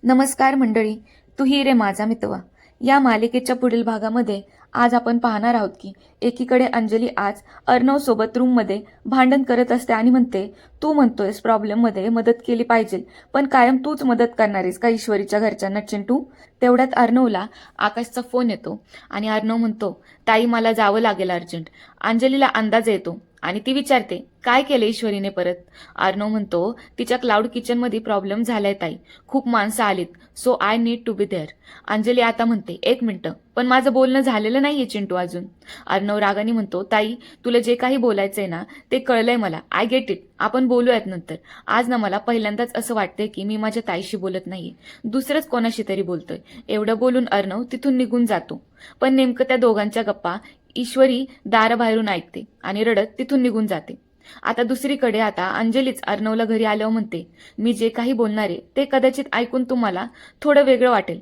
नमस्कार मंडळी, तू ही रे माझा मितवा या मालिकेच्या पुढील भागामध्ये आज आपण पाहणार आहोत की एकीकडे अंजली आज अर्णव सोबत रूममध्ये भांडण करत असते आणि म्हणते, तू म्हणतोयस प्रॉब्लेममध्ये मदत केली पाहिजे, पण कायम तूच मदत करणारीस का ईश्वरीच्या घरच्यांना चिंटू? तेवढ्यात अर्णवला आकाशचा फोन येतो आणि अर्णव म्हणतो, ताई मला जावं लागेल अर्जंट. अंजलीला अंदाज येतो आणि ती विचारते, काय केलं ईश्वरीने परत? अर्णव म्हणतो, तिच्या क्लाउड किचनमध्ये प्रॉब्लेम झालाय ताई, खूप माणसं आलीत, so I need to be there. Anjali आता म्हणते, एक मिनिटं, पण माझं बोलणं झालेलं नाहीये चिंटू अजून. अर्णव रागाने म्हणतो, ताई तुला जे काही बोलायचंय ना ते कळलंय मला, आय गेट इट, आपण बोलूयात नंतर. आज ना मला पहिल्यांदाच असं वाटतंय की मी माझ्या ताईशी बोलत नाहीये, दुसरंच कोणाशी तरी बोलतोय. एवढं बोलून अर्णव तिथून निघून जातो. पण नेमकं त्या दोघांच्या गप्पा ईश्वरी दाराबाहेरून ऐकते आणि रडत तिथून निघून जाते. आता दुसरीकडे आता अंजलीच अर्णवला घरी आल्यावर म्हणते, मी जे काही बोलणारे ते कदाचित ऐकून तुम्हाला थोडं वेगळं वाटेल,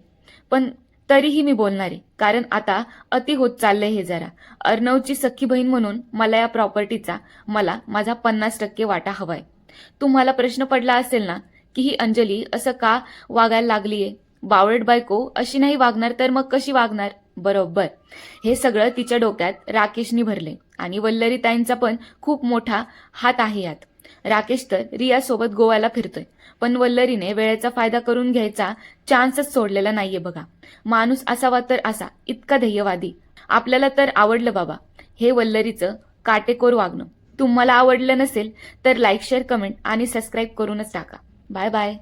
पण तरीही मी बोलणारे, कारण आता अति होत चाललंय हे जरा. अर्णवची सख्खी बहीण म्हणून मला या प्रॉपर्टीचा मला माझा 50% वाटा हवाय. तुम्हाला प्रश्न पडला असेल ना की ही अंजली असं का वागायला लागलीये? बावळट बायको अशी नाही वागणार तर मग कशी वागणार? बरोबर, हे सगळं तिच्या डोक्यात राकेशनी भरले आणि वल्लरी ताईंचा पण खूप मोठा हात आहे यात. राकेश तर रिया सोबत गोव्याला फिरतोय, पण वल्लरीने वेळेचा फायदा करून घ्यायचा चान्सच सोडलेला नाहीये बघा. माणूस असावा तर असा, इतका ध्येयवादी. आपल्याला तर आवडलं बाबा हे वल्लरीचं काटेकोर वागणं. तुम्हाला आवडलं नसेल तर लाईक, शेअर, कमेंट आणि सबस्क्राईब करूनच टाका. Bye bye.